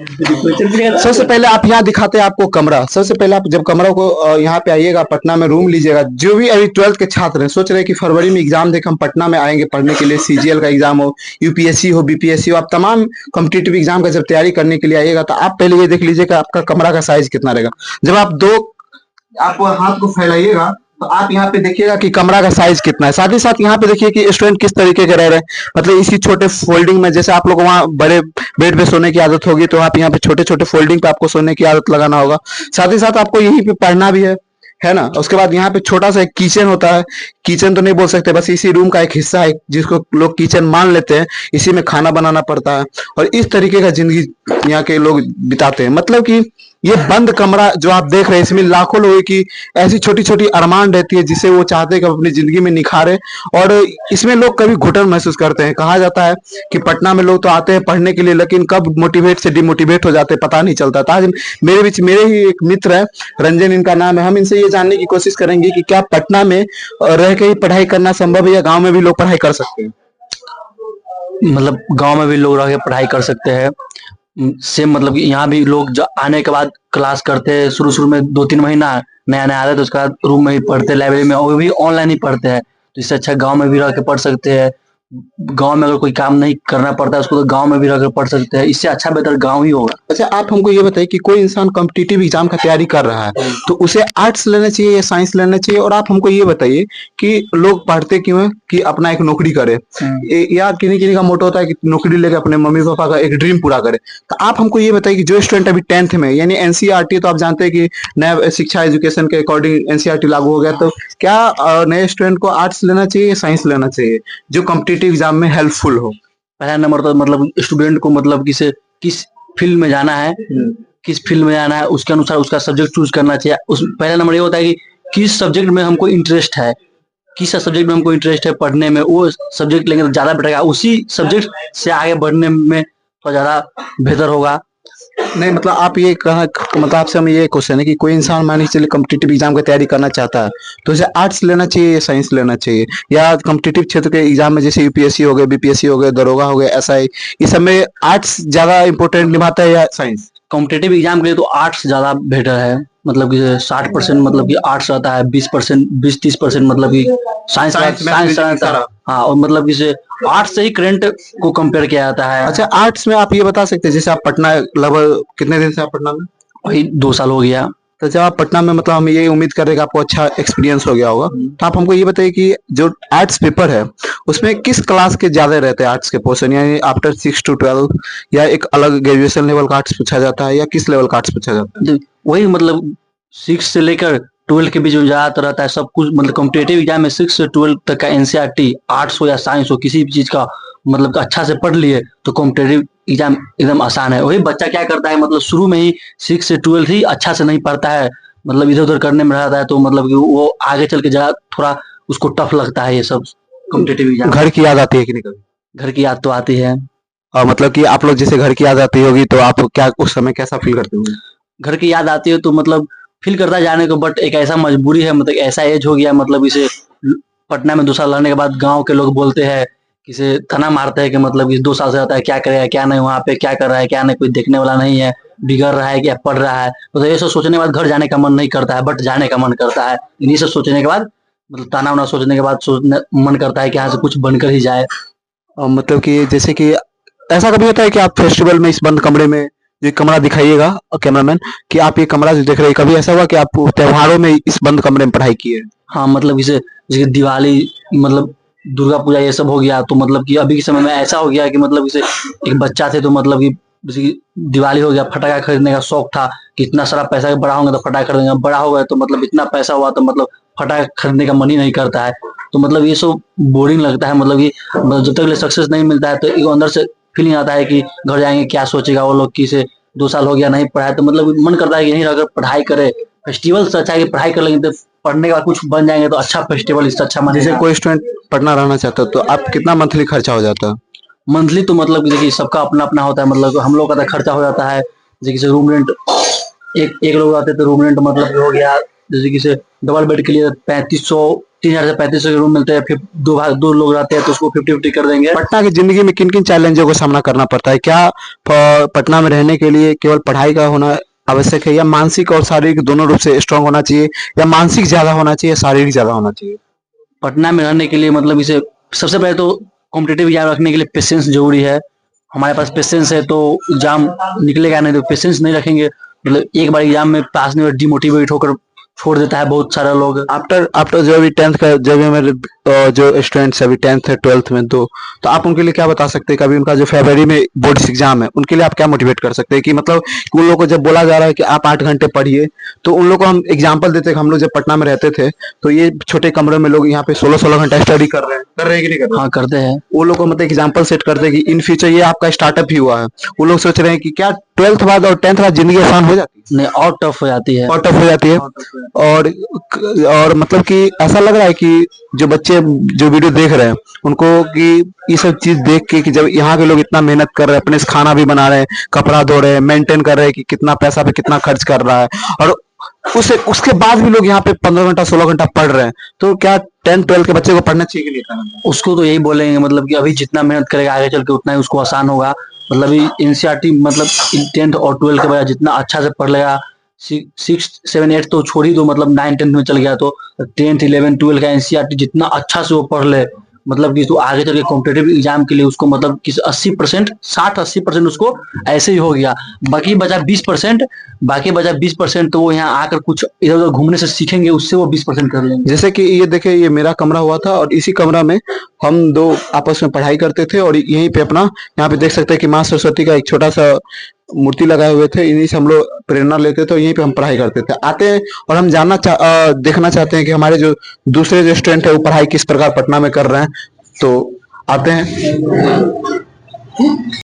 सबसे पहले आप यहाँ दिखाते हैं आपको कमरा। सबसे पहले आप जब कमरा को यहाँ पे आइएगा, पटना में रूम लीजिएगा। जो भी अभी 12th के छात्र हैं, सोच रहे हैं कि फरवरी में एग्जाम देकर हम पटना में आएंगे पढ़ने के लिए, सीजीएल का एग्जाम हो, यूपीएससी हो, बीपीएससी हो, आप तमाम कॉम्पिटेटिव एग्जाम का जब तैयारी करने के लिए आइएगा तो आप पहले ये देख लीजिएगा आपका कमरा का साइज कितना रहेगा। जब आप हाथ को फैलाइएगा तो आप यहाँ पे देखिएगा कि कमरा का साइज कितना है। साथ ही साथ यहाँ पे देखिए कि स्टूडेंट किस तरीके के रह रहे हैं, मतलब इसी छोटे फोल्डिंग में। जैसे आप लोग वहाँ बड़े बेड पे सोने की आदत होगी तो आप यहाँ पे छोटे छोटे फोल्डिंग पे आपको सोने की आदत लगाना होगा। साथ ही साथ आपको यहीं पे पढ़ना भी है ना। उसके बाद यहाँ पे छोटा सा एक किचन होता है। किचन तो नहीं बोल सकते, बस इसी रूम का एक हिस्सा है जिसको लोग किचन मान लेते हैं। इसी में खाना बनाना पड़ता है और इस तरीके का जिंदगी यहाँ के लोग बिताते हैं। मतलब कि ये बंद कमरा जो आप देख रहे हैं, इसमें लाखों लोगों की ऐसी छोटी छोटी अरमान रहती है जिसे वो चाहते हैं कि अपनी जिंदगी में निखारे। और इसमें लोग कभी घुटन महसूस करते हैं। कहा जाता है कि पटना में लोग तो आते हैं पढ़ने के लिए, लेकिन कब मोटिवेट से डिमोटिवेट हो जाते हैं पता नहीं चलता। तो आज मेरे बीच मेरे ही एक मित्र है, रंजन इनका नाम है। हम इनसे ये जानने की कोशिश करेंगे कि क्या पटना में रह के ही पढ़ाई करना संभव है या गाँव में भी लोग पढ़ाई कर सकते हैं। मतलब गांव में भी लोग रह के पढ़ाई कर सकते हैं सेम। मतलब कि यहाँ भी लोग आने के बाद क्लास करते हैं। शुरू शुरू में 2-3 महीना नया नया आते हैं तो उसके बाद रूम में ही पढ़ते हैं, लाइब्रेरी में, वो भी ऑनलाइन ही पढ़ते हैं। तो इससे अच्छा गांव में भी रह के पढ़ सकते हैं। गांव में अगर कोई काम नहीं करना पड़ता है उसको तो गांव में भी रहकर पढ़ सकते हैं। इससे अच्छा बेहतर गांव ही होगा। अच्छा, आप हमको ये बताइए कि कोई इंसान कॉम्पिटिटिव एग्जाम का तैयारी कर रहा है तो उसे आर्ट्स लेना चाहिए या साइंस लेना चाहिए? और आप हमको ये बताइए कि लोग पढ़ते क्यों है कि अपना एक नौकरी करे, या किन्हीं किन्हीं का मोटो होता है कि नौकरी लेके अपने मम्मी पापा का एक ड्रीम पूरा करे। तो आप हमको ये बताइए कि जो स्टूडेंट अभी 10th में, यानी एनसीईआरटी तो आप जानते हैं कि नया शिक्षा एजुकेशन के अकॉर्डिंग एनसीईआरटी लागू हो गया, तो क्या नए स्टूडेंट को आर्ट्स लेना चाहिए या साइंस लेना चाहिए जो कॉम्पिटिटिव एग्जाम में हेल्पफुल हो? पहला नंबर तो मतलब स्टूडेंट को मतलब किस फील्ड में जाना है, किस फील्ड में जाना है उसके अनुसार उसका सब्जेक्ट चूज करना चाहिए। उस पहला नंबर ये होता है कि किस सब्जेक्ट में हमको इंटरेस्ट है, किस सब्जेक्ट में हमको इंटरेस्ट है पढ़ने में, वो सब्जेक्ट लेंगे तो ज्यादा बेटर, उसी सब्जेक्ट से आगे बढ़ने में तो ज्यादा बेहतर होगा। नहीं, मतलब आप ये कहा, मतलब आपसे हम ये क्वेश्चन है कि कोई इंसान मान के चलिए कॉम्पिटिटिव एग्जाम की तैयारी करना चाहता है तो उसे आर्ट्स लेना चाहिए या साइंस लेना चाहिए? या कॉम्पिटिटिव क्षेत्र के एग्जाम में जैसे यूपीएससी हो गए, बीपीएससी हो गए, दरोगा हो गए, एसआई, इस सब में आर्ट्स ज्यादा इंपॉर्टेंट निभाता है या साइंस? कॉम्पिटेटिव एग्जाम के लिए तो आर्ट्स ज्यादा बेटर है। मतलब कि 60% मतलब कि आर्ट्स रहता है, 20% 20-30% मतलब कि साइंस रहता है। हाँ, और मतलब कि आर्ट्स से ही करंट को कंपेयर किया जाता है। अच्छा, आर्ट्स में आप ये बता सकते हैं, जैसे आप पटना लगभग कितने दिन से आप पटना में? वही 2 साल हो गया। तो जब आप पटना में, मतलब हम ये उम्मीद कर रहे हैं कि आपको अच्छा एक्सपीरियंस हो गया होगा, तो आप हमको ये बताइए कि जो आर्ट्स पेपर है उसमें किस क्लास के ज्यादा रहते हैं आर्ट्स के पोर्शन, यानी आफ्टर 6 to 12, या एक अलग ग्रेजुएशन लेवल का आर्ट्स पूछा जाता है, या किस लेवल का आर्ट्स पूछा जाता है? वही मतलब 6 से लेकर 12 के बीच में ज्यादातर रहता है सब कुछ। मतलब कॉम्पिटेटिव एग्जाम में 6 से 12 तक का एनसीईआरटी, आर्ट्स हो या साइंस हो, किसी भी चीज का मतलब अच्छा से पढ़ लिए तो कॉम्पिटेटिव एग्जाम एकदम आसान है। वही बच्चा क्या करता है, मतलब शुरू में ही 6 से 12 ही अच्छा से नहीं पढ़ता है, मतलब इधर उधर करने में रहता है, तो मतलब कि वो आगे चल के जरा थोड़ा उसको टफ लगता है ये सब कॉम्पिटेटिव एग्जाम। घर की याद आती है कि नहीं कभी? घर की याद तो आती है। और मतलब कि आप लोग जैसे घर की याद आती होगी तो आप क्या उस समय कैसा फील करते होंगे? घर की याद आती है तो मतलब फील करता है जाने को, बट एक ऐसा मजबूरी है, मतलब ऐसा एज हो गया, मतलब इसे पटना में 2 साल रहने के बाद गांव के लोग बोलते हैं, इसे तना मारते हैं कि मतलब इस 2 साल से रहता है, क्या करेगा क्या नहीं, वहाँ पे क्या कर रहा है क्या नहीं, कोई देखने वाला नहीं है, बिगड़ रहा है क्या पढ़ रहा है। तो ये सब सोचने के बाद घर जाने का मन नहीं करता है, बट जाने का मन करता है। इन्हीं सब सोचने के बाद, मतलब ताना वाना सोचने के बाद मन करता है कि यहाँ से कुछ बनकर ही जाए। और मतलब कि जैसे कि ऐसा कभी होता है कि आप फेस्टिवल में इस बंद कमरे में, ये कमरा दिखाइएगा कैमरामैन, कि आप ये कमरा जो देख रहे हैं, कभी ऐसा हुआ कि आप त्योहारों में इस बंद कमरे में पढ़ाई की है? हाँ, मतलब इसे जैसे दिवाली, मतलब दुर्गा पूजा ये सब हो गया, तो मतलब कि अभी के समय में ऐसा हो गया कि मतलब इसे एक बच्चा थे तो मतलब कि जैसे कि दिवाली हो गया, फटाखा खरीदने का शौक था कि इतना सारा पैसा, बड़ा होंगे तो फटाखा खरीदेंगे, बड़ा हो गया तो मतलब इतना पैसा हुआ तो मतलब फटाखा खरीदने का मन ही नहीं करता है। तो मतलब ये सब बोरिंग लगता है। मतलब ये जब तक सक्सेस नहीं मिलता है तो ये अंदर से फीलिंग आता है कि घर जाएंगे क्या सोचेगा वो लोग, कि से 2 साल हो गया नहीं पढ़ा है, तो मतलब मन करता है कि यहीं रहकर पढ़ाई करे। फेस्टिवल से अच्छा है कि पढ़ाई कर लेंगे तो पढ़ने के बाद कुछ बन जाएंगे तो अच्छा फेस्टिवल इससे अच्छा मानेगा। जैसे कोई स्टूडेंट पढ़ना रहना चाहता है तो आप कितना मंथली खर्चा हो जाता है? मंथली तो मतलब कि देखिए सबका अपना अपना होता है। मतलब हम लोग का तो खर्चा हो जाता है, जैसे रूम रेंट, एक लोग आते तो रूम रेंट मतलब हो गया जैसे कि से डबल बेड के लिए 3500 3000 से 3500 के रूम मिलते हैं, फिर दो लोग रहते हैं तो उसको 50-50 कर देंगे। पटना की जिंदगी में किन किन चैलेंजों का सामना करना पड़ता है? क्या पटना में रहने के लिए केवल पढ़ाई का होना आवश्यक है, या मानसिक और शारीरिक दोनों रूप से स्ट्रांग होना चाहिए, या मानसिक ज्यादा होना चाहिए, शारीरिक ज्यादा होना चाहिए? पटना में रहने के लिए मतलब इसे सबसे पहले तो कॉम्पिटेटिव एग्जाम रखने के लिए पेशेंस जरूरी है। हमारे पास पेशेंस है तो एग्जाम निकलेगा, नहीं तो पेशेंस नहीं रखेंगे मतलब एक बार एग्जाम में पास नहीं हुआ डिमोटिवेट होकर छोड़ देता है बहुत सारा लोग। आफ्टर आफ्टर जो अभी 10th का, जब भी मेरे जो स्टूडेंट्स अभी 10th है 12th में, तो आप उनके लिए क्या बता सकते हैं? कभी उनका जो फरवरी में बोर्ड्स एग्जाम है, उनके लिए आप क्या मोटिवेट कर सकते हैं कि मतलब कि उन लोगों को जब बोला जा रहा है कि आप 8 घंटे पढ़िए, तो उन लोगों को हम एग्जाम्पल देते हैं कि हम लोग जब पटना में रहते थे तो ये छोटे कमरे में लोग यहाँ पे 16-16 घंटा स्टडी कर रहे हैं कि नहीं कर रहे? हाँ करते हैं। वो लोग को मतलब एग्जाम्पल सेट करते हैं कि इन फ्यूचर ये आपका स्टार्टअप ही हुआ है। वो लोग सोच रहे हैं कि क्या 12th बाद और 10th बाद जिंदगी आसान हो जाती है? नहीं, और टफ हो जाती है। और टफ हो जाती है। और मतलब कि ऐसा लग रहा है कि जो बच्चे जो वीडियो देख रहे हैं उनको कि ये सब चीज देख के कि जब यहाँ के लोग इतना मेहनत कर रहे हैं, अपने से खाना भी बना रहे हैं, कपड़ा धो रहे हैं, मेंटेन कर रहे हैं कि कितना पैसा पे कितना खर्च कर रहा है, और उसके बाद भी लोग यहाँ पे 15 घंटा 16 घंटा पढ़ रहे हैं, तो क्या 10th 12th के बच्चे को पढ़ना चाहिए कि नहीं? उसको तो यही बोलेंगे मतलब कि अभी जितना मेहनत करेगा आगे चल के उतना ही उसको आसान होगा। मतलब एनसीईआरटी मतलब 10th और 12th के बाद जितना अच्छा से पढ़ लेगा, 6 7 8 तो छोड़ ही दो, मतलब 9 10 में चल गया तो 10th 11 12 का एनसीईआरटी जितना अच्छा से वो पढ़ ले, मतलब कि तो आगे चल के कॉम्पिटेटिव एग्जाम के लिए उसको मतलब कि 80% 60-80% उसको ऐसे ही हो गया। बाकी बचा 20% तो वो यहाँ आकर कुछ इधर उधर घूमने से सीखेंगे, उससे वो 20% कर लेंगे। जैसे कि ये देखिए, ये मेरा कमरा हुआ था और इसी कमरा में हम दो आपस में पढ़ाई करते थे, और यहीं पे अपना यहाँ पे देख सकते हैं कि माँ सरस्वती का एक छोटा सा मूर्ति लगाए हुए थे, इन्हीं से हम लोग प्रेरणा लेते थे और यहीं पे हम पढ़ाई करते थे। आते हैं और हम देखना चाहते हैं कि हमारे जो दूसरे जो स्टूडेंट है वो पढ़ाई किस प्रकार पटना में कर रहे हैं, तो आते हैं।